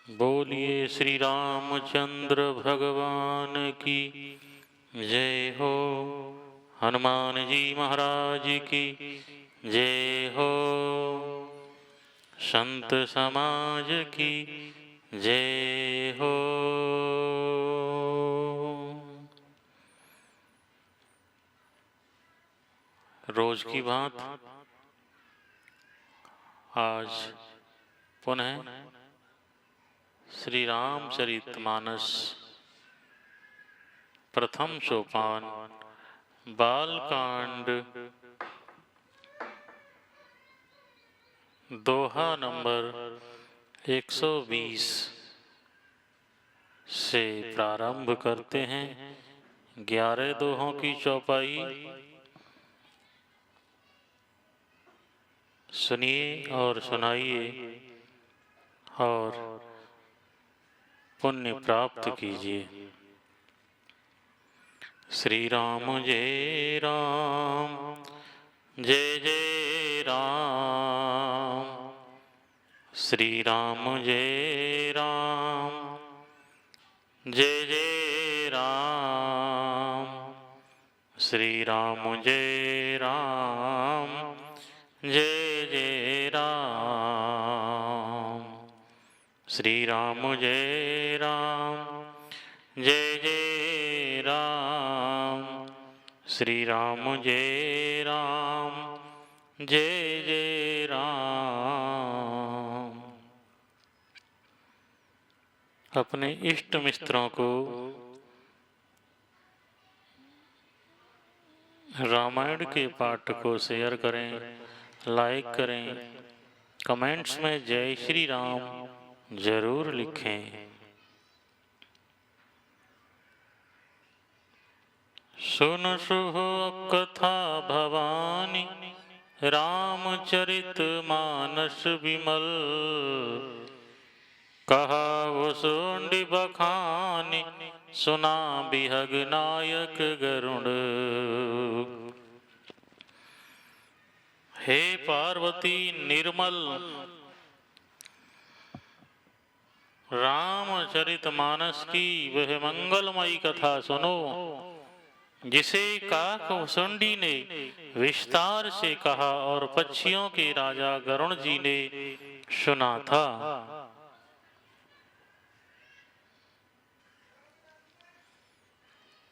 बोलिए श्री रामचंद्र भगवान की जय हो। हनुमान जी महाराज की जय हो। संत समाज की जय हो। रोज की बात आज पुनः श्री रामचरितमानस प्रथम सोपान बालकांड दोहा नंबर 120 से प्रारंभ करते हैं। 11 दोहों की चौपाई सुनिए और सुनाइए और पुण्य प्राप्त कीजिए। श्री राम जय राम जय जय राम। श्री राम जय राम जय जय राम। श्री राम जय राम जय जय राम। श्री राम जय राम जय जय राम। श्री राम जय राम जय जय राम। अपने इष्ट मित्रों को रामायण के पाठ को शेयर करें, लाइक करें, कमेंट्स में जय श्री राम जरूर लिखें। सुन शुभ कथा भवानी रामचरित मानस विमल। कहा वो सोंडी बखानी सुना बिहग नायक गरुड़। हे पार्वती निर्मल रामचरितमानस की वह मंगलमयी कथा सुनो जिसे काक भुसुंडी ने विस्तार से कहा और पक्षियों के राजा गरुण जी ने सुना था।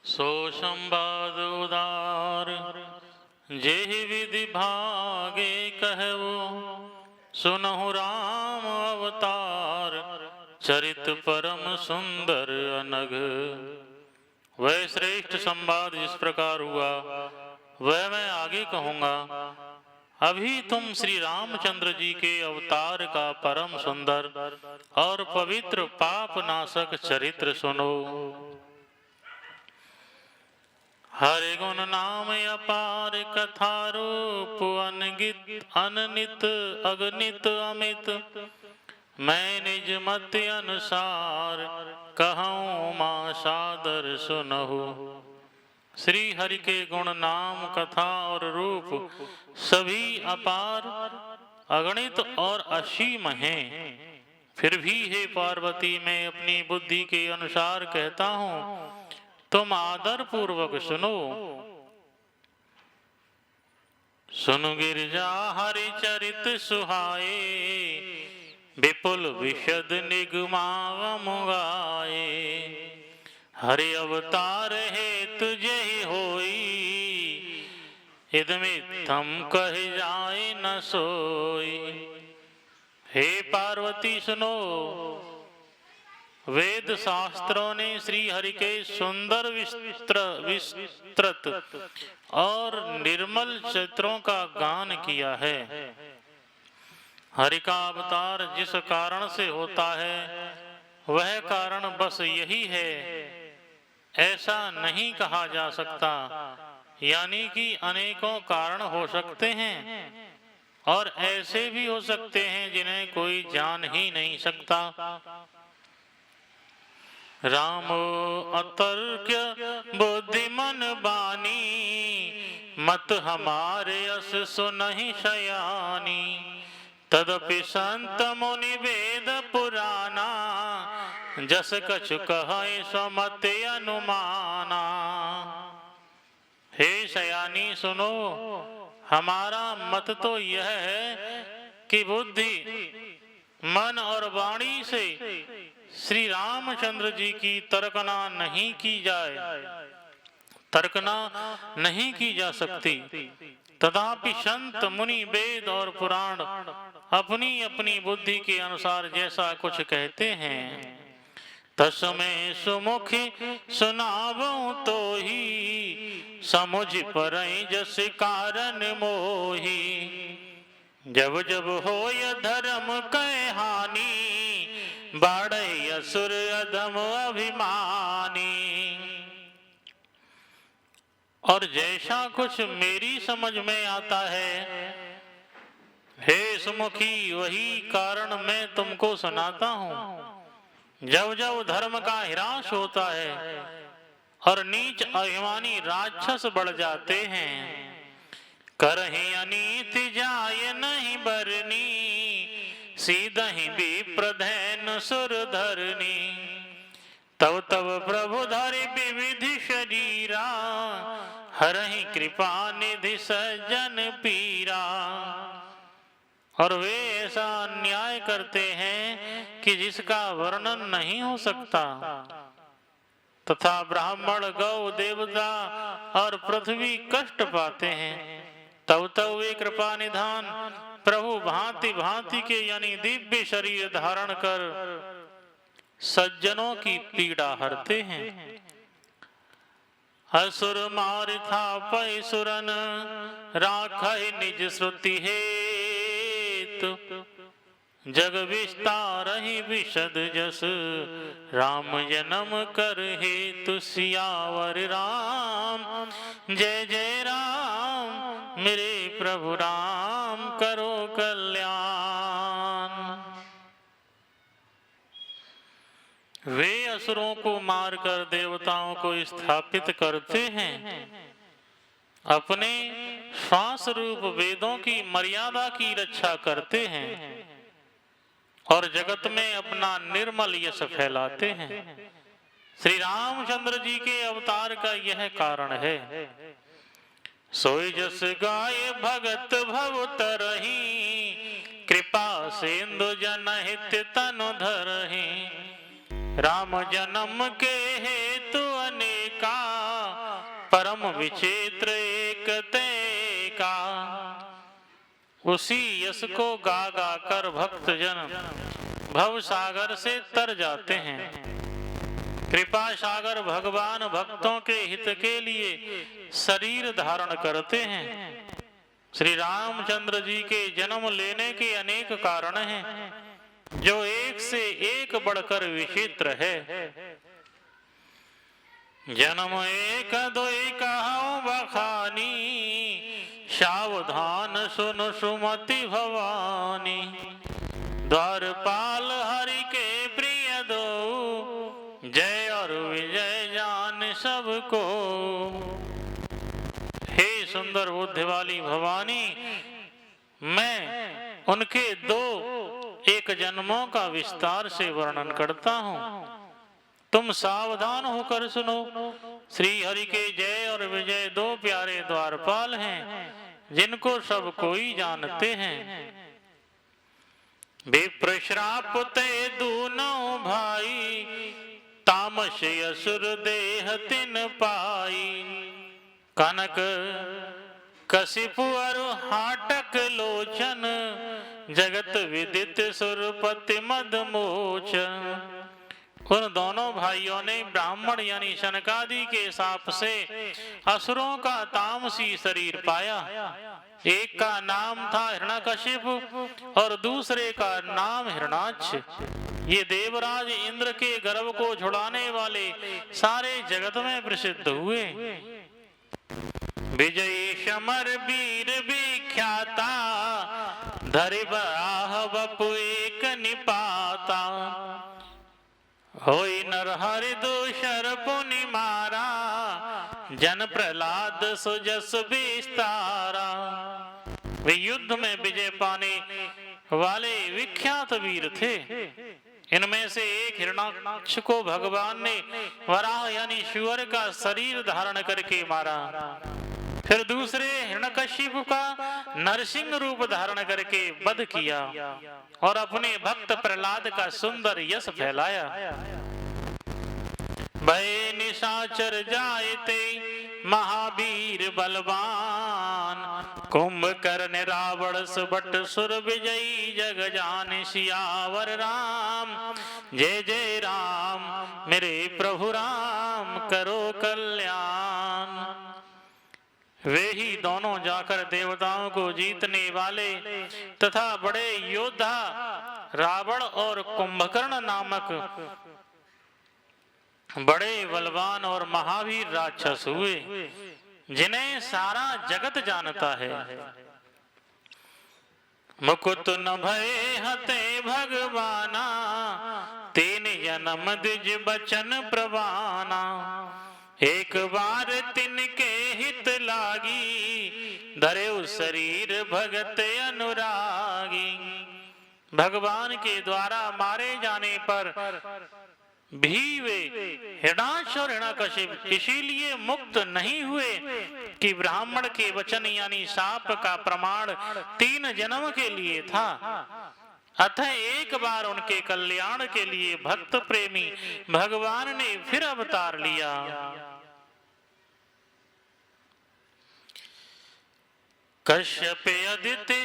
सो संवाद उदार जेहि विधि भागे कहवो। सुनहु राम अवतार चरित परम सुंदर अनघ। वह श्रेष्ठ संवाद जिस प्रकार हुआ वह मैं आगे कहूँगा। अभी तुम श्री रामचंद्र जी के अवतार का परम सुंदर और पवित्र पाप नाशक चरित्र सुनो। हरि गुण नाम अपार कथा रूप अनगित अननित अगणित अमित। मैं निज मत अनुसार कहूँ माँ सादर सुनहु। श्री हरि के गुण नाम कथा और रूप सभी अपार अगणित और असीम हैं। फिर भी हे पार्वती मैं अपनी बुद्धि के अनुसार कहता हूँ, तुम आदर पूर्वक सुनो। सुन गिरजा हरि चरित सुहाए। विपुल विशद निगमागम गाए। हरि अवतार हेतु जहि होई। इदमित्थम कह जाए न सोई। हे पार्वती सुनो, वेद शास्त्रों ने श्री हरि के सुंदर विस्तृत और निर्मल चरित्रों का गान किया है। हरि का अवतार जिस कारण से होता है वह कारण बस यही है ऐसा नहीं कहा जा सकता। यानी कि अनेकों कारण हो सकते हैं और ऐसे भी हो सकते हैं जिन्हें कोई जान ही नहीं सकता। रामो अतर्क्य बुद्धिमन बानी। मत हमारे अस सुनहि शयानी। तदपि संत मुनि वेद पुराना। जस कछु कहे सो मत अनुमाना। हे शयानी सुनो, हमारा मत तो यह है कि बुद्धि, मन और वाणी से श्री रामचंद्र जी की तर्कना नहीं की जाए, तर्कना नहीं की जा सकती। तथापि संत मुनि वेद और पुराण अपनी अपनी बुद्धि के अनुसार जैसा कुछ कहते हैं, तस्मै सुमुखी सुनावूं तो ही, समुझ परई जस कारण मोही। जब जब होय धर्म कै हानि, बाढ़ै असुर अधम अभिमानी। और जैसा कुछ मेरी समझ में आता है, हे सुमुखी, वही कारण मैं तुमको सुनाता हूँ। जब जब धर्म का ह्रास होता है और नीच अभिमानी राक्षस बढ़ जाते हैं, करहि अनीति जाय नहीं बरनी, सीधहि विप्रधैन सुर धरनी। तब तब प्रभु धरि विविधि शरीरा, हरहि कृपा निधि सज्जन पीरा। और वे ऐसा अन्याय करते हैं कि जिसका वर्णन नहीं हो सकता, तथा ब्राह्मण, गौ, देवता और पृथ्वी कष्ट पाते हैं। तब तब वे कृपा निधान प्रभु भांति भांति के यानी दिव्य शरीर धारण कर सज्जनों की पीड़ा हरते हैं। असुर मार था पै सुरन, राखै निज श्रुति हेतु। जग विस्तारहि विशद जस, राम जन्म कर हेतु। सियावर राम जय जय राम, मेरे प्रभु राम करो कल्याण। वे असुरों को मारकर देवताओं को स्थापित करते हैं, अपने श्वास रूप वेदों की मर्यादा की रक्षा करते हैं और जगत में अपना निर्मल यश फैलाते हैं। श्री रामचंद्र जी के अवतार का यह कारण है। सोई जस गाय भगत भव तरहि, कृपा सिंधु जनहित तनु धरहि। राम जन्म के हेतु अनेका, परम विचित्र एक का। उसी यश को गा गा कर भक्त जन भव सागर से तर जाते हैं। कृपा सागर भगवान भक्तों के हित के लिए शरीर धारण करते हैं। श्री रामचंद्र जी के जन्म लेने के अनेक कारण हैं, जो एक से एक बढ़कर विचित्र है। जन्म एक दोई कहूं बखानी, सावधान सुन सुमति भवानी। द्वारपाल हरि के प्रिय दो, जय और विजय जान सबको। हे सुंदर बुद्धि वाली भवानी, मैं उनके दो एक जन्मों का विस्तार से वर्णन करता हूँ, तुम सावधान होकर सुनो। श्री हरि के जय और विजय दो प्यारे द्वारपाल हैं, जिनको सब कोई जानते हैं। विप्र श्राप ते दूनों भाई, तामस असुर देह तिन पाई। कनक कशिपु अरु हाटक लोचन, जगत विदित सुरपति मद मोचन। उन दोनों भाइयों ने ब्राह्मण यानी शनकादि के शाप से असुरों का तामसी शरीर पाया। एक का नाम था हिरण्यकशिप और दूसरे का नाम हिरणाक्ष। ये देवराज इंद्र के गर्भ को छुड़ाने वाले सारे जगत में प्रसिद्ध हुए। विजयी समर वीर विख्याता, धरि बराह बपु एक निपाता। होई नरहरि दूषर पुनि मारा, जन प्रहलाद सुजस विस्तारा। वे युद्ध में विजय पाने वाले विख्यात वीर थे। इनमें से एक हिरणाक्ष को भगवान ने वराह यानी शुअर का शरीर धारण करके मारा। फिर दूसरे हिरण्यकशिपु का नरसिंह रूप धारण करके वध किया और अपने भक्त प्रहलाद का सुंदर यश फैलाया। भय निशाचर जायते महावीर बलवान, कुंभकर्ण रावण सुबट सुर विजयी जग जान सियावर राम। जय जय राम मेरे प्रभु राम करो कल्याण। वे ही दोनों जाकर देवताओं को जीतने वाले तथा बड़े योद्धा रावण और कुंभकर्ण नामक बड़े बलवान और महावीर राक्षस हुए, जिन्हें सारा जगत जानता है। मुकुट न भय हते भगवाना, तीन जन्म द्विज बचन प्रवाना। एक बार तिनके हित लागी, धरेउ शरीर भगत अनुरागी। भगवान के द्वारा मारे जाने पर भी वे हिरणाक्ष और हिरण्यकशिप इसीलिए मुक्त नहीं हुए कि ब्राह्मण के वचन यानी शाप का प्रमाण 3 जन्म के लिए था। अतः एक बार उनके कल्याण के लिए भक्त प्रेमी भगवान ने फिर अवतार लिया। कश्यप अदिति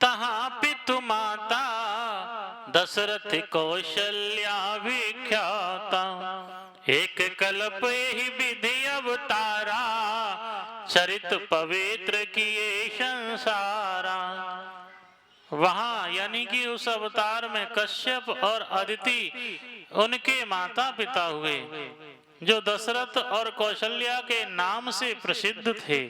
तहाँ पितु माता, दशरथ कौशल्या विख्याता। एक कल्प ही विधि अवतारा, चरित पवित्र किए संसारा। वहां यानी कि उस अवतार में कश्यप और अदिति उनके माता पिता हुए, जो दशरथ और कौशल्या के नाम से प्रसिद्ध थे।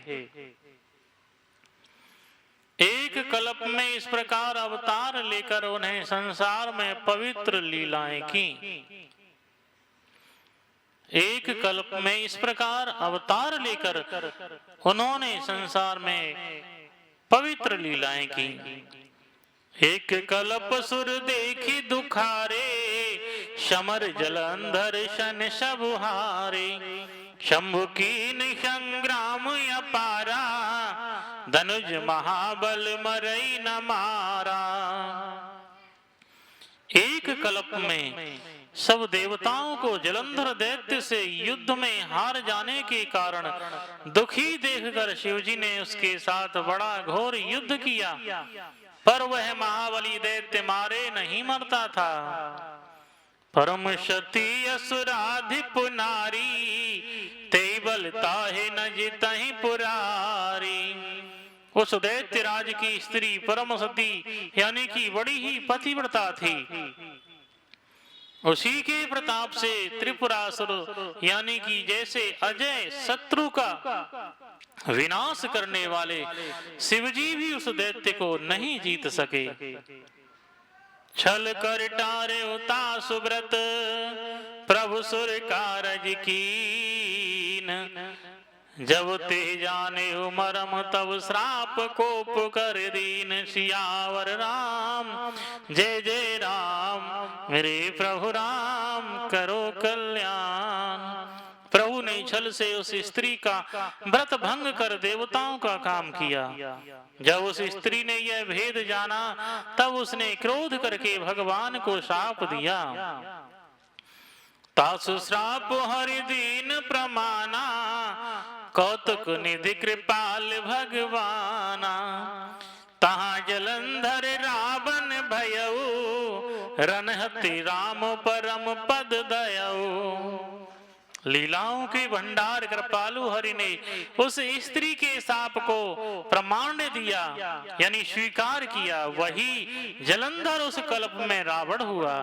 एक कल्प में इस प्रकार अवतार लेकर उन्हें संसार में पवित्र लीलाएं की। एक कल्प में इस प्रकार अवतार लेकर उन्होंने संसार में पवित्र लीलाएं की। एक कल्प सुर देखी दुखारे, समर जलंधर शन सबुहारे। शंभु कीन संग्राम अपारा, धनुज महाबल मरई न मारा। एक कल्प में सब देवताओं को जलंधर दैत्य से युद्ध में हार जाने के कारण दुखी देखकर शिवजी ने उसके साथ बड़ा घोर युद्ध किया, पर वह महाबली दैत्य मारे नहीं मरता था। परम सती असुराधिप नारी, ते बल ताहे न जितहि पुरारी। उस दैत्य राज की स्त्री परम सती यानी कि बड़ी ही पतिव्रता थी। उसी के प्रताप से त्रिपुरासुर यानी कि जैसे अजय शत्रु का विनाश करने वाले शिवजी भी उस दैत्य को नहीं जीत सके। छल कर टारे उता सुब्रत, प्रभु सुर कारज कीन। जब ते जाने मरम तब श्राप कोप कर दीन। सियावर राम जय जय राम मेरे प्रभु राम करो कल्याण। प्रभु ने छल से उस स्त्री का व्रत भंग कर देवताओं का काम किया। जब उस स्त्री ने यह भेद जाना तब उसने क्रोध करके भगवान को शाप दिया। तासु श्राप हरि दीन प्रमाना, कौतुक निधि कृपाल भगवाना। तहाँ जलंधर रावण भयऊ, रनहति राम परम पद दयऊ। लीलाओं के भंडार कृपालु हरि ने उस स्त्री के शाप को प्रमाण दिया यानी स्वीकार किया। वही जलंधर उस कल्प में रावण हुआ,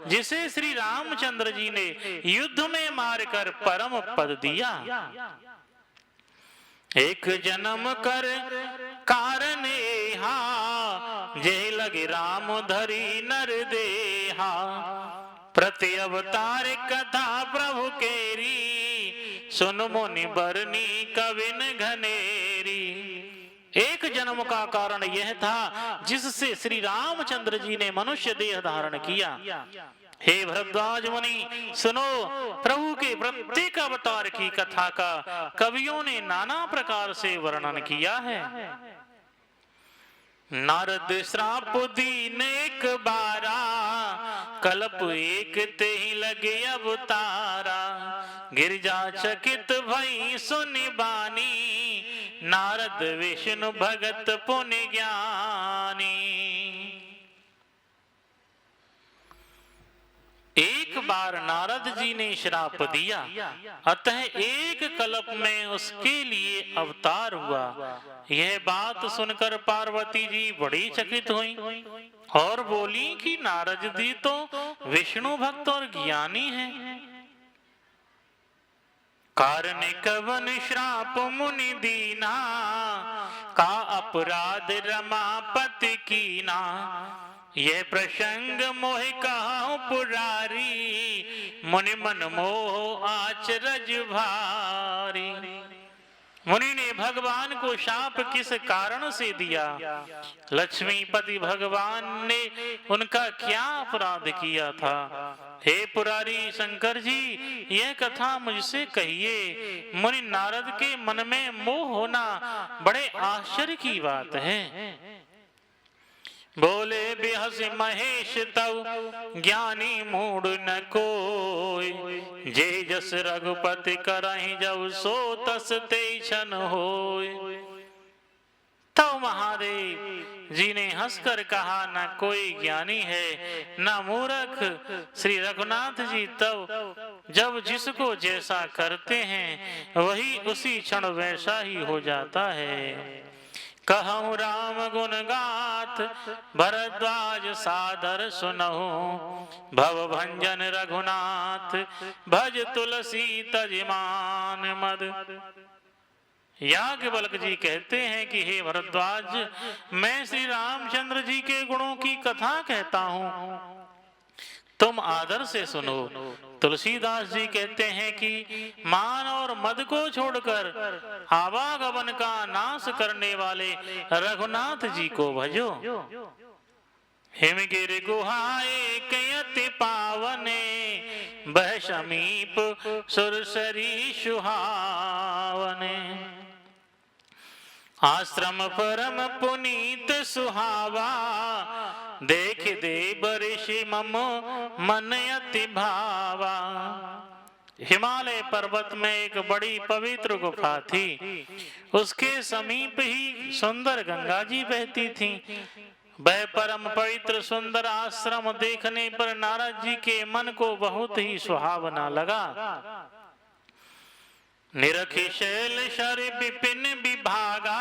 जिसे श्री रामचंद्र जी ने युद्ध में मारकर परम पद दिया। एक जन्म कर कारण एहा, जे लगे राम धरी नर देहा। प्रति अवतार कथा प्रभु केरी, सुन मुनि बरनी कविन घनेरी। एक जन्म का कारण यह था जिससे श्री रामचंद्र जी ने मनुष्य देह धारण किया। हे भरद्वाज मुनि सुनो, प्रभु के प्रत्येक अवतार की कथा का कवियों ने नाना प्रकार से वर्णन किया है। नारद श्राप दीन एक बारा, कल्प एक ते ही लगे अवतारा। गिरजा चकित भई सुनि बानी, नारद विष्णु भगत पुण्य ज्ञानी। एक बार नारद जी ने श्राप दिया, अतः एक कल्प में उसके लिए अवतार हुआ। यह बात सुनकर पार्वती जी बड़ी चकित हुई और बोली कि नारद जी तो विष्णु भक्त और ज्ञानी हैं। कारण कवन श्राप मुनि दीना, का अपराध रमापति कीना। यह प्रसंग मोह कहूं पुरारी, मुनि मन मोह आचरज भारी। मुनि ने भगवान को शाप किस कारण से दिया? लक्ष्मीपति भगवान ने उनका क्या अपराध किया था? हे पुरारी शंकर जी, यह कथा मुझसे कहिए। मुनि नारद के मन में मोह होना बड़े आश्चर्य की बात है। बोले बेहस महेश तव, ज्ञानी मूड न कोय। जे जस रघुपति करहि जब सो तस ते क्षण होय। तब महादेव जी ने हंसकर कहा, न कोई ज्ञानी है न मूर्ख। श्री रघुनाथ जी तब जब जिसको जैसा करते हैं वही उसी क्षण वैसा ही हो जाता है। कहूँ राम गुण गाथ, भरद्वाज सादर सुनहु। भव भंजन रघुनाथ, भज तुलसी तजमान मद। याज्ञवल्क्य जी कहते हैं कि हे भरद्वाज, मैं श्री रामचंद्र जी के गुणों की कथा कहता हूँ, तुम आदर से सुनो। तुलसीदास जी कहते हैं कि मान और मद को छोड़कर आवागमन का नाश करने वाले रघुनाथ जी को भजो। हिमगिर गुहाए कयति पावने, बह समीप सुरसरी सुहावने। आश्रम परम पुनीत सुहावा, देख देव ऋषि मम मन अति भावा। हिमालय पर्वत में एक बड़ी पवित्र गुफा थी, उसके समीप ही सुंदर गंगा जी बहती थी। वह परम पवित्र सुंदर आश्रम देखने पर नारद जी के मन को बहुत ही सुहावना लगा। निरखि शैल शर विपिन विभागा,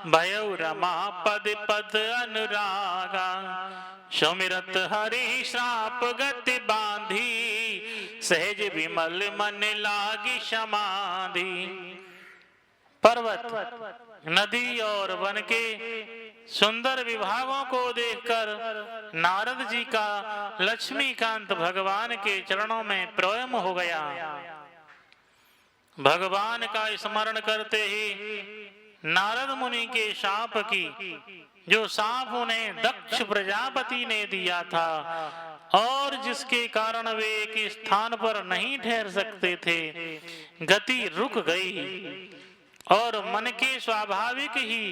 भयउ रमा पद पद अनुरागा। सुमिरत हरि श्राप गति बांधी, सहज विमल मन लागी समाधि। पर्वत, नदी और वन के सुंदर विभागों को देखकर नारद जी का लक्ष्मीकांत भगवान के चरणों में प्रेम हो गया। भगवान का स्मरण करते ही नारद मुनि के शाप की, जो शाप उन्हें दक्ष प्रजापति ने दिया था और जिसके कारण वे एक स्थान पर नहीं ठहर सकते थे, गति रुक गई और मन के स्वाभाविक ही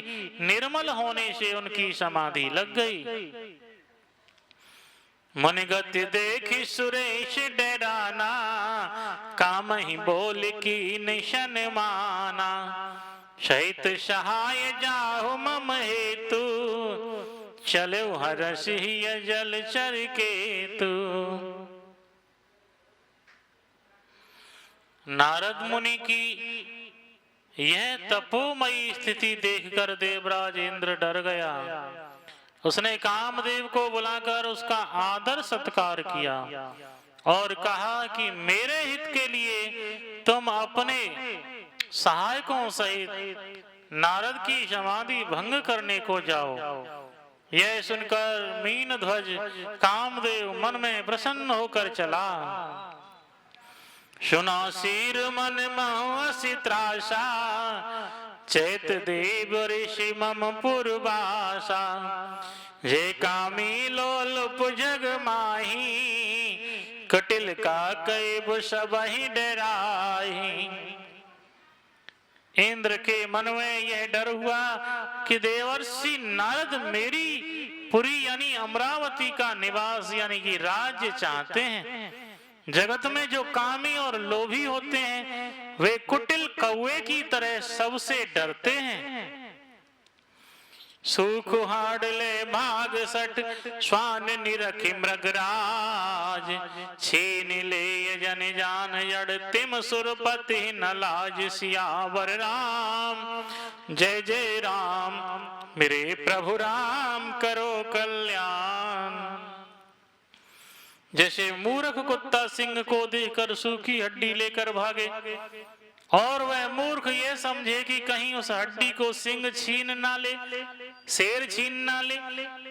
निर्मल होने से उनकी समाधि लग गई। मुनि गति देखी सुरेश डराना, काम ही बोल की निशन माना। सहित सहाय जाहु मम हेतु, चलो हरसिय जल चर केतु। नारद मुनि की यह तपोमयी स्थिति देखकर देवराज इंद्र डर गया। उसने कामदेव को बुलाकर उसका आदर सत्कार किया और कहा कि मेरे हित के लिए तुम अपने सहायकों सहित नारद की समाधि भंग करने को जाओ। यह सुनकर मीन ध्वज कामदेव मन में प्रसन्न होकर चला। सुना सिर मन महसी त्रासा, चैत देव ऋषि मम पुरवासा, जे कामी लोलुप जग माही, कुटिल का कैब सबहि डराही। इंद्र के मन में यह डर हुआ कि देवर्षि नारद मेरी पुरी यानी अमरावती का निवास यानी कि राज्य चाहते हैं। जगत में जो कामी और लोभी होते हैं वे कुटिल कौवे की तरह सबसे डरते हैं। सुख हाडले भाग सट स्वान निरखि मृगराज, छीन ले जन जान जड़ तिम सुरपति न लाज। सियावर राम जय जय राम, मेरे प्रभु राम करो कल्याण। जैसे मूर्ख कुत्ता सिंह को देखकर सूखी हड्डी लेकर भागे और वह मूर्ख ये समझे कि कहीं उस हड्डी को सिंह छीन ना ले, शेर छीन ना ले,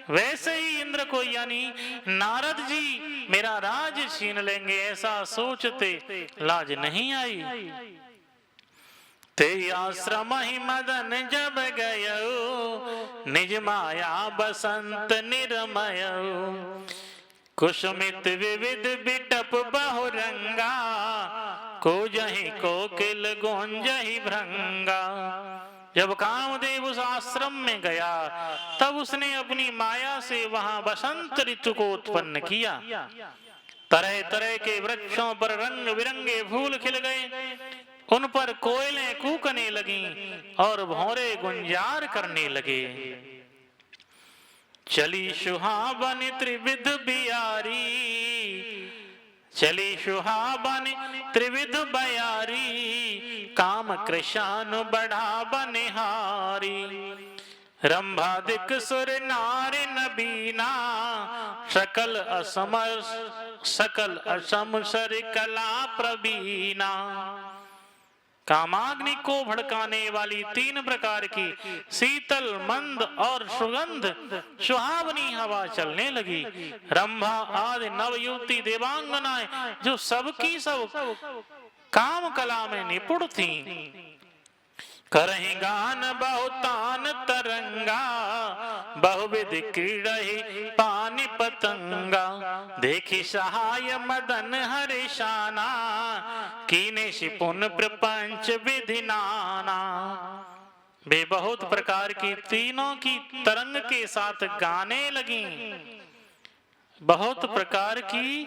वैसे ही इंद्र को यानी नारद जी मेरा राज छीन लेंगे ऐसा सोचते लाज नहीं आई। ते आश्रम ही मदन जब गयो, निज माया बसंत निर्मय। कुसुमित विविध बिटप बहुरंगा, को जही कोकिल गुंजही भृंगा। जब कामदेव उस आश्रम में गया तब उसने अपनी माया से वहां बसंत ऋतु को उत्पन्न किया। तरह तरह के वृक्षों पर रंग बिरंगे फूल खिल गए, उन पर कोयलें कूकने लगीं और भौरे गुंजार करने लगे। चली सुहावन त्रिविध बियारी, चली सुहावन त्रिविध बयारी, काम कृशानु बढ़ा बनिहारी। रंभादिक सुर नारी नबीना, सकल असम सर कला प्रवीणा। कामाग्नि को भड़काने वाली 3 प्रकार की शीतल मंद और सुगंध सुहावनी हवा चलने लगी। रंभा आदि नवयुवती देवांगनाएं जो सबकी सब काम कला में निपुण थी, करहि गान बहुतान तरंगा, बहुविध क्रीड़हि पानी पतंगा। देखी सहाय मदन हरिशाना, कीने शिपुन प्रपंच विधि नाना। वे बहुत प्रकार की तीनों की तरंग के साथ गाने लगी, बहुत प्रकार की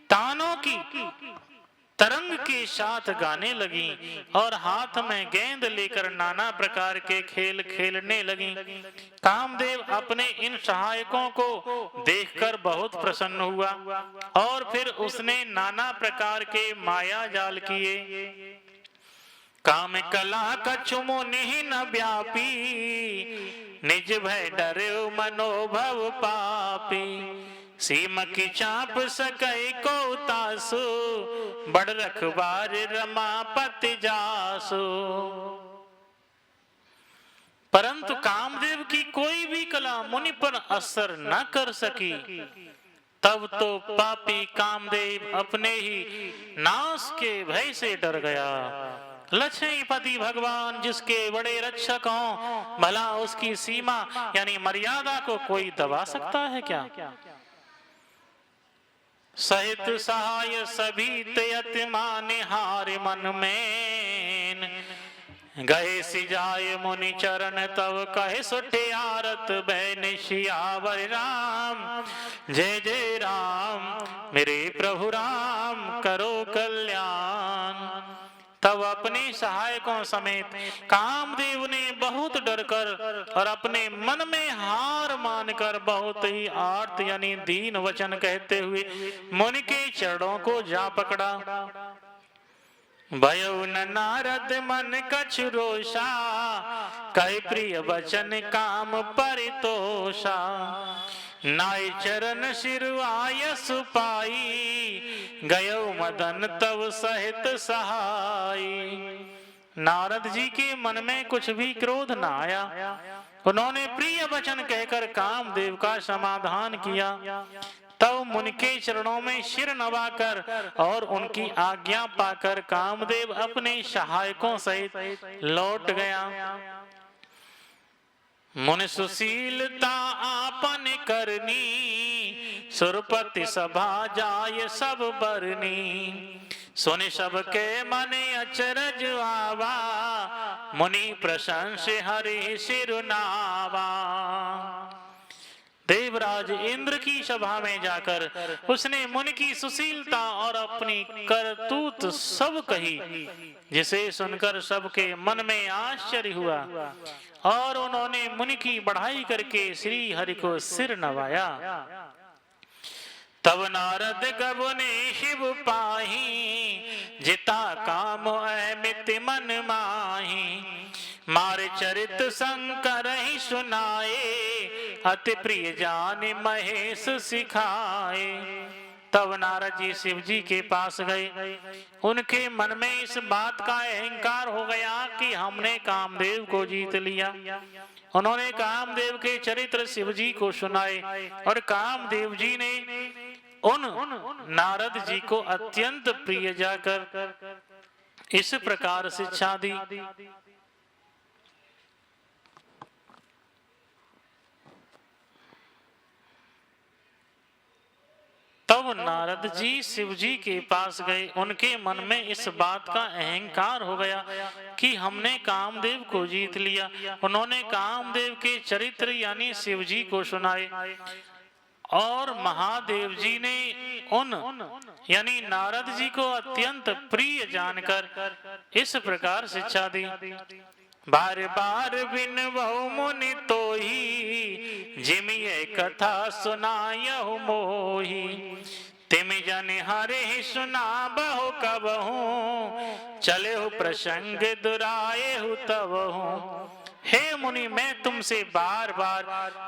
तानों की तरंग के साथ गाने लगी और हाथ में गेंद लेकर नाना प्रकार के खेल खेलने लगी। कामदेव अपने इन सहायकों को देखकर बहुत प्रसन्न हुआ और फिर उसने नाना प्रकार के माया जाल किए। काम कला कछु मुनि न व्यापी, निज भय डरे मनोभव पापी। सीम की चाप सकई को तासु, बड़ रखबार रमापति जासु। परंतु कामदेव की कोई भी कला मुनि पर असर न कर सकी। तब तो पापी कामदेव अपने ही नाश के भय से डर गया। लक्ष्मीपति भगवान जिसके बड़े रक्षक हों, भला उसकी सीमा यानी मर्यादा को कोई दबा सकता है क्या? सहित सहाय सभी तयति माने हारे मन में, गए सिजाय मुनि चरण तब कहे सुठे आरत बहन। सियावर राम जय जय राम, मेरे प्रभु राम करो कल्याण। तब अपने सहायकों समेत कामदेव ने बहुत डरकर और अपने मन में हार मानकर बहुत ही आर्त यानी दीन वचन कहते हुए मुनि के चरणों को जा पकड़ा। भयो न नारद मन कछु रोषा, कहे प्रिय वचन काम परितोषा। नाय चरण सिरवाय सुपाई, गयो मदन तव सहित सहाई। नारद जी के मन में कुछ भी क्रोध न आया। उन्होंने प्रिय वचन कहकर कामदेव का समाधान किया। तब मुनि के चरणों में सिर नवाकर और उनकी आज्ञा पाकर कामदेव अपने सहायकों सहित लौट गया। मुनि सुशीलता आपन करनी, सुरपति सभा जाय सब बरनी। सुनि सबके मन अचरज आवा, मुनि प्रशंस हरि सिरुनावा। देवराज इंद्र की सभा में जाकर उसने मुनि की सुशीलता और अपनी करतूत सब कही, जिसे सुनकर सबके मन में आश्चर्य हुआ और उन्होंने मुनि की बढ़ाई करके श्री हरि को सिर नवाया। तब नारद गबने शिव पाही, जिता काम अमित मन माही। मारे चरित शंकर ही सुनाए, अति प्रिय जान महेश सिखाए। तब नारद जी शिव जी के पास गए। उनके मन में इस बात का अहंकार हो गया कि हमने कामदेव को जीत लिया। उन्होंने कामदेव के चरित्र शिव जी को सुनाए और कामदेव जी ने उन नारद जी को अत्यंत प्रिय जाकर इस प्रकार शिक्षा दी। तब नारद जी शिव जी के पास गए। उनके मन में इस बात का अहंकार हो गया कि हमने कामदेव को जीत लिया। उन्होंने कामदेव के चरित्र यानी शिव जी को सुनाए और महादेव जी ने उन यानी नारद जी को अत्यंत प्रिय जानकर इस प्रकार शिक्षा दी। बार बार बिन बहु मुनि तो ही, जिमिये कथा सुनायहु मोही। तिम जन हरे सुना बहु कबहू, चले हो प्रसंग दुराए हु तबहू। हे मुनि, मैं तुमसे बार बार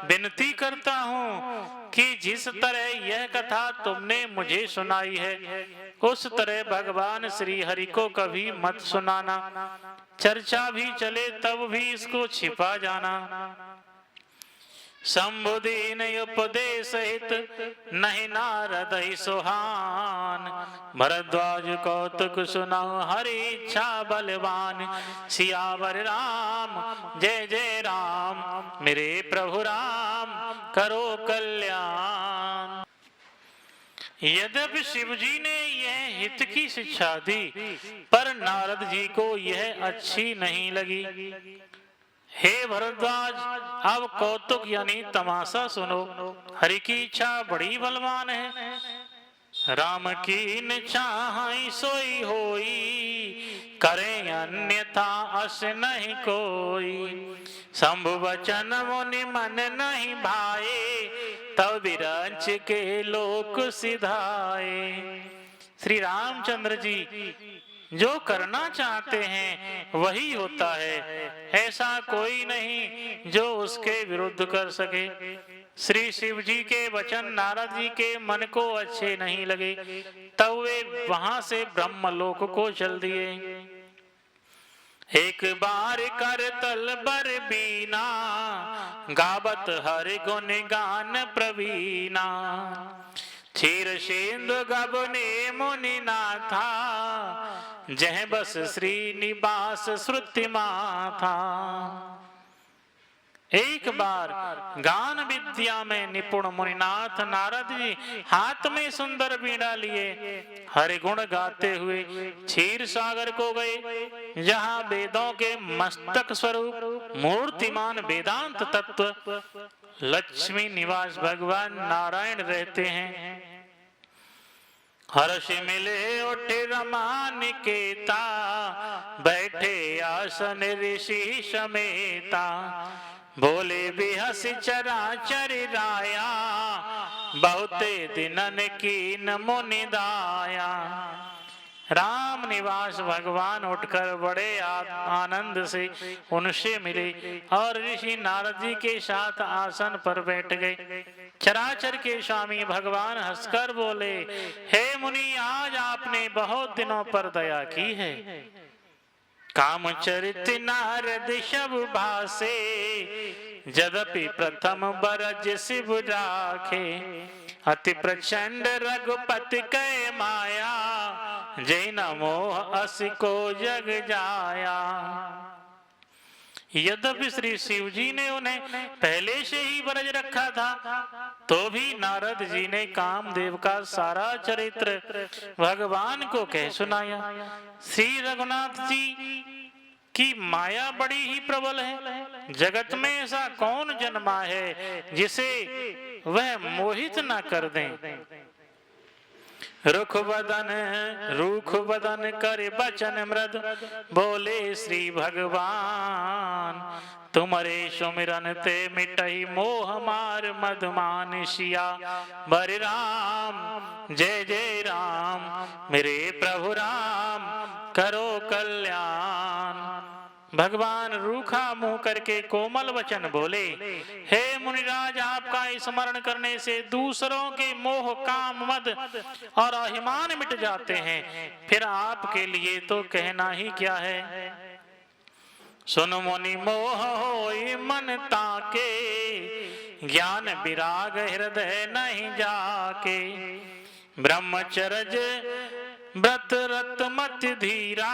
विनती करता हूँ कि जिस तरह यह कथा तुमने मुझे सुनाई है उस तरह भगवान श्री हरि को कभी मत सुनाना। चर्चा भी चले तब भी इसको छिपा जाना। संबुदीन उपदेश हित, नहीं नारद ही सुहान। भरद्वाज कौतुक सुनाओ हरि इच्छा बलवान। सियावर राम जय जय राम, मेरे प्रभु राम करो कल्याण। यद्यपि शिव जी ने यह हित की शिक्षा दी, पर नारद जी को यह अच्छी नहीं लगी। हे भरद्वाज, अब कौतुक यानी तमाशा सुनो। हरि की इच्छा बड़ी बलवान है। राम की इच्छा सोई होई, करे अन्यथा अस नहीं कोई। शंभु वचन मुनि मन नहीं भाए, तब विरंच के लोक सिधाए। श्री रामचंद्र जी जो करना चाहते हैं वही होता है, ऐसा कोई नहीं जो उसके विरुद्ध कर सके। श्री शिव जी के वचन नारद जी के मन को अच्छे नहीं लगे, तब वे वहां से ब्रह्मलोक को चल दिए। एक बार कर तल बर बीना, गावत हरि गुण गान प्रवीणा। क्षीर सिंधु गबने मुनि नाथा, जह बस श्रीनिवास श्रुति माथा। एक बार गान विद्या में निपुण मुनिनाथ नारद जी हाथ में सुंदर वीणा लिए हरि गुण गाते हुए क्षीर सागर को गए, जहाँ वेदों के मस्तक स्वरूप मूर्तिमान वेदांत तत्व लक्ष्मी निवास भगवान नारायण रहते हैं। हर्ष मिले उठे रमा निकेता, बैठे आसन ऋषि समेता। बोले बिहस चराचर राया, बहुते दिनन कीन मुनि दाया। राम निवास भगवान उठकर बड़े आनंद से उनसे मिले और ऋषि नारद जी के साथ आसन पर बैठ गए। चराचर के स्वामी भगवान हंसकर बोले, हे मुनि, आज आपने बहुत दिनों पर दया की है। काम चरित नारद शब भासे, यद्यपि प्रथम बरज शिव राखे। अति प्रचंड रघुपति कै माया, जय न मोह अस को जग जाया। यद्यपि श्री शिव जी ने उन्हें पहले से ही बरज रखा था, तो भी नारद जी ने कामदेव का सारा चरित्र भगवान को कह सुनाया। श्री रघुनाथ जी की माया बड़ी ही प्रबल है। जगत में ऐसा कौन जन्मा है जिसे वह मोहित न कर दें। रुख बदन कर बचन मृद, बोले श्री भगवान। तुम्हारे सुमिरन ते मिटई मोह मार, मधुमान सिया बर राम। जय जय राम मेरे प्रभु राम, करो कल्याण। भगवान रूखा मुंह करके कोमल वचन बोले, हे मुनिराज, आपका स्मरण करने से दूसरों के मोह काम मद और अभिमान मिट जाते हैं, फिर आपके लिए तो कहना ही क्या है। सुन मुनि मोह होई मन ताके, ज्ञान विराग हृदय नहीं जाके। ब्रह्मचर्य व्रत रत मत धीरा,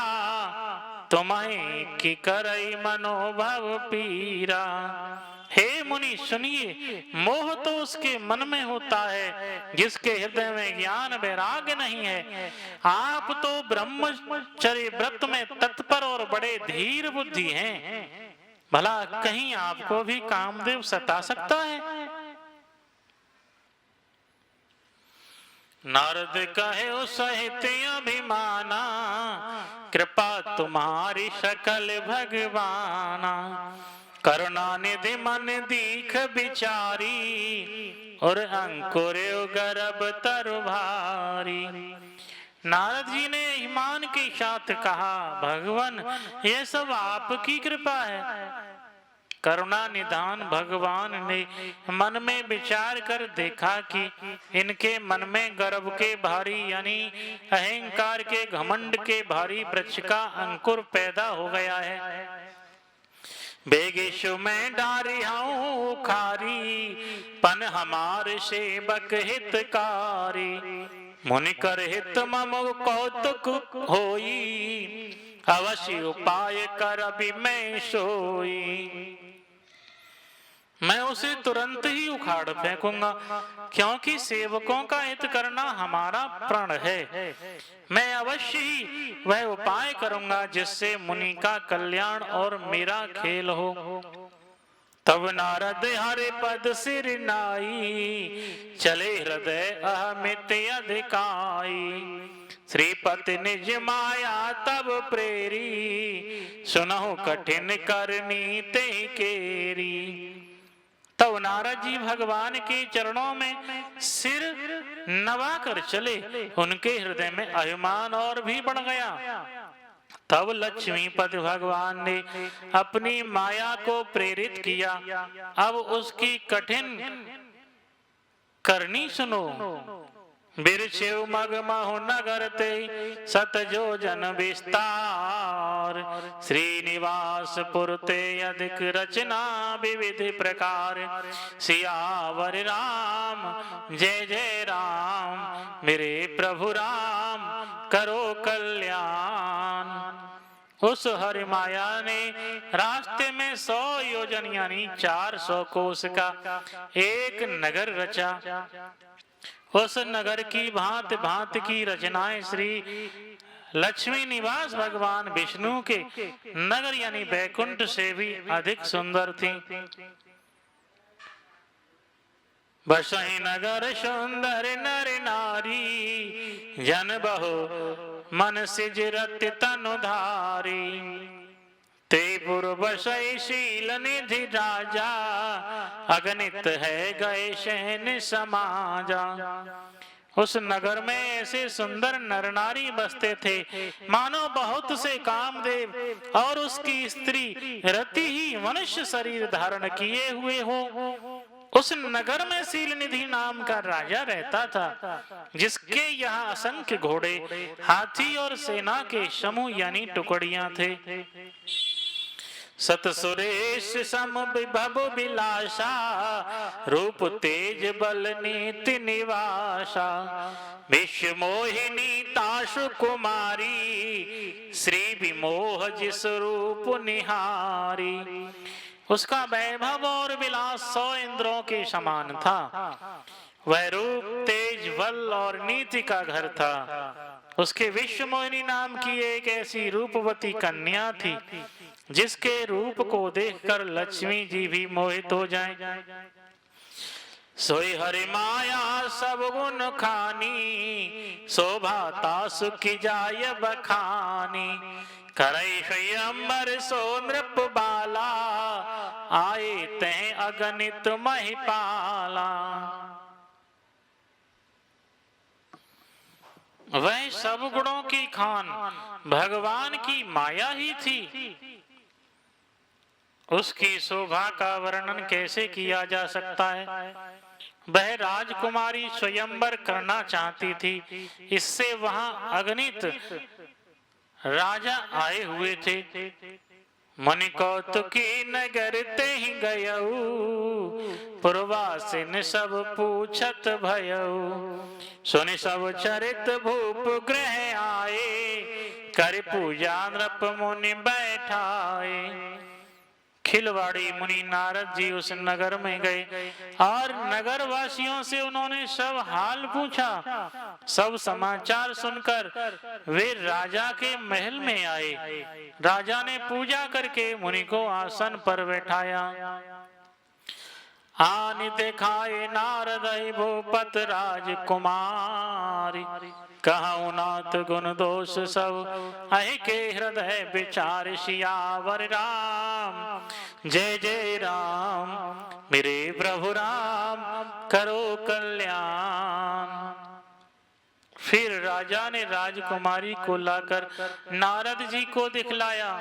तुम्हें की करई मनोभव पीरा। हे मुनि सुनिए, मोह तो उसके मन में होता है जिसके हृदय में ज्ञान वैराग्य नहीं है। आप तो ब्रह्मचर्य व्रत में तत्पर और बड़े धीर बुद्धि हैं, भला कहीं आपको भी कामदेव सता सकता है। नारद कहे सहित अभिमाना, कृपा तुम्हारी सकल भगवाना। करुणा निधि मन दीख बिचारी, और अंकुर गर्भ तरु भारी। नारद जी ने ईमान के साथ कहा, भगवान ये सब आपकी कृपा है। करुणा निधान भगवान ने मन में विचार कर देखा कि इनके मन में गर्व के भारी यानी अहंकार के घमंड के भारी वृक्ष का अंकुर पैदा हो गया है। बेगिशु में डारी हूँ खारी, पन हमारे सेवक हितकारी। मुनि कर हित मम कौतुक होई, अवश्य उपाय कर अभी मैं सोई। मैं उसे तुरंत ही उखाड़ फेंकूंगा, क्योंकि सेवकों का हित करना हमारा प्रण है। मैं अवश्य ही वह उपाय करूंगा जिससे मुनि का कल्याण और मेरा खेल हो। तब नारद हरे पद सिर नाई, चले हृदय अहमित अधिकाई। श्रीपति निज माया तब प्रेरी, सुनहु कठिन करनी ते केरी। तब नारद जी भगवान के चरणों में सिर नवा कर चले, उनके हृदय में अभिमान और भी बढ़ गया। तब लक्ष्मीपति भगवान ने अपनी माया को प्रेरित किया, अब उसकी कठिन करनी सुनो। बिरछेव मग महु नगर ते, सत जोजन विस्तार। श्रीनिवासपुर ते अधिक रचना विविध प्रकार। सियावर राम जय जय राम, मेरे प्रभु राम करो कल्याण। उस हरि माया ने रास्ते में 100 योजन यानी 400 कोस का एक नगर रचा। उस नगर की भांति भांति की रचनाएं श्री लक्ष्मी निवास भगवान विष्णु के नगर यानी बैकुंठ से भी अधिक सुंदर थी। बसहि नगर सुंदर नर नारी, जन बहु मन सिज रति तनुधारी। ते पूर्व शील निधि राजा, अगणित है गए शहन समाजा। उस नगर में ऐसे सुंदर नर नारी बसते थे, मानो बहुत से कामदेव और उसकी स्त्री रति ही मनुष्य शरीर धारण किए हुए हो। उस नगर में शील निधि नाम का राजा रहता था, जिसके यहाँ असंख्य घोड़े, हाथी और सेना के समूह यानी टुकड़ियां थे। सत सुरेश सम विभव विलासा, रूप तेज बल नीति निवासा। विश्व मोहिनी ताशु कुमारी, श्री विमोह जिस रूप निहारी। उसका वैभव और विलास 100 इंद्रों के समान था। वह रूप तेज बल और नीति का घर था। उसके विश्व मोहिनी नाम की एक ऐसी रूपवती कन्या थी, जिसके रूप को देखकर लक्ष्मी जी भी मोहित हो जाएं। सोई हरि माया सब गुण खानी, शोभाता सुखी जाय बखानी। करई स्वयंवर सो नृप बाला, आए तह अगणित महिपाला। वह सब गुणों की खान भगवान की माया ही थी। उसकी शोभा का वर्णन कैसे किया जा सकता है। वह राजकुमारी स्वयंवर करना चाहती थी, इससे वहां अगणित राजा आए हुए थे। मुनि कौतुकी नगर ते ही गयऊ, पुरवासिन सब पूछत भयऊ। सुनि सब चरित भूप गृह आए, कर पूजा नृप मुनि बैठाए। खिलवाड़ी मुनि नारद जी उस नगर में गए और नगर वासियों से उन्होंने सब हाल पूछा। सब समाचार सुनकर वे राजा के महल में आए। राजा ने पूजा करके मुनि को आसन पर बैठाया। आनि दिखाए नारद भूपत राजकुमारी, कहूँ नाथ गुण दोष सब अहि के हृदय विचार। सियावर राम जय जय राम, मेरे प्रभु राम करो कल्याण। फिर राजा ने राजकुमारी को लाकर नारद जी को दिखलाया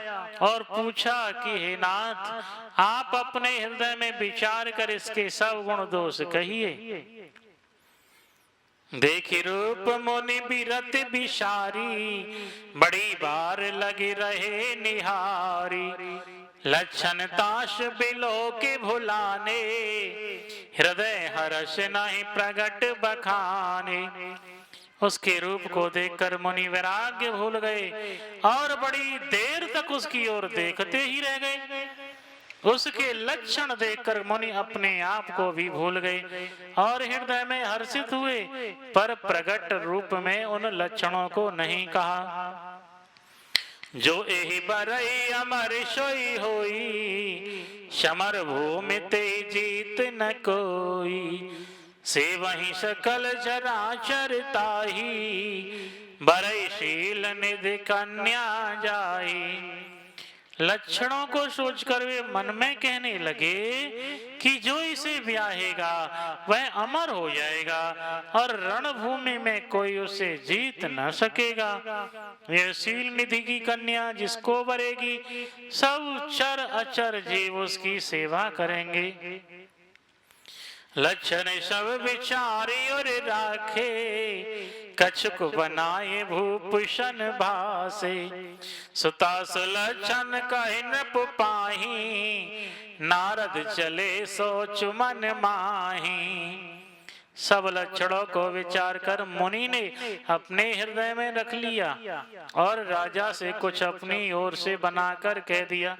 और पूछा कि हे नाथ, आप अपने हृदय में विचार कर इसके सब गुण दोष कहिए। देखी रूप मुनि बिरत बिसारी, बड़ी बार लगी रहे निहारी। लक्षण ताश बिलो के भुलाने, हृदय हर्ष नहीं प्रगट बखाने। उसके रूप को देखकर मुनि वैराग्य भूल गए और बड़ी देर तक उसकी ओर देखते ही रह गए। उसके लक्षण देखकर मुनि अपने आप को भी भूल गए और हृदय में हर्षित हुए, पर प्रकट रूप में उन लक्षणों को नहीं कहा। जो एहि बरई अमर सोई होई, समर भूमि ते जीत न कोई। से वही सकल चराचर ताही, बरई शील निधि कन्या जाई। लक्षणों को सोचकर वे मन में कहने लगे कि जो इसे ब्याहेगा वह अमर हो जाएगा और रणभूमि में कोई उसे जीत न सकेगा। यह शील निधि की कन्या जिसको वरेगी, सब चर अचर जीव उसकी सेवा करेंगे। लक्षण सब विचारी और राखे, कछुक बनाए भूषण भासे। सुता सुलक्षण कहि नृप पाही, नारद चले सोच मन माही। सब लक्षणों को विचार कर मुनि ने अपने हृदय में रख लिया और राजा से कुछ अपनी ओर से बनाकर कह दिया।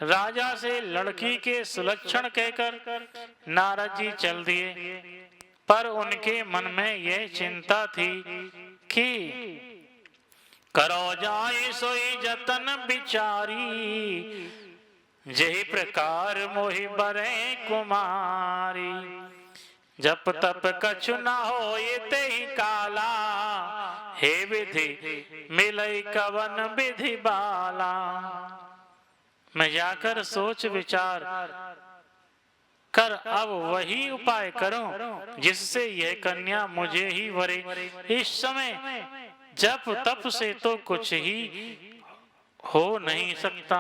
राजा से लड़की के सुलक्षण कहकर नारद जी चल दिए, पर उनके मन में यह चिंता थी कि करो जाए सोई जतन बिचारी, जही प्रकार मोहि बरे कुमारी। जप तप कछु न हो ये ते ही काला, हे विधि मिलई कवन विधि बाला। मैं जाकर सोच विचार कर अब वही उपाय करूं जिससे यह कन्या मुझे ही वरे। इस समय जप तप से तो कुछ ही हो नहीं सकता।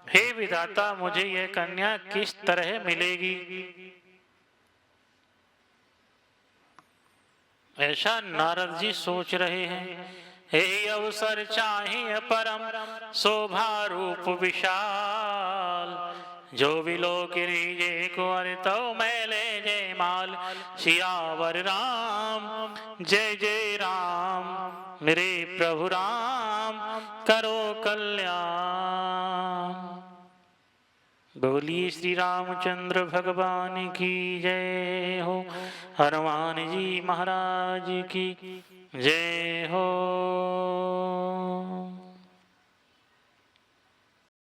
हे विधाता, मुझे यह कन्या किस तरह मिलेगी? ऐसा नारद जी सोच रहे हैं। हे अवसर चाहिए परम शोभा रूप विशाल, जो विलो गिरिजे कुंवर तो मैले जय माल। सियावर राम जय जय राम, मेरे प्रभु राम करो कल्याण। बोलिए श्री रामचंद्र भगवान की जय हो। हनुमान जी महाराज की जय हो।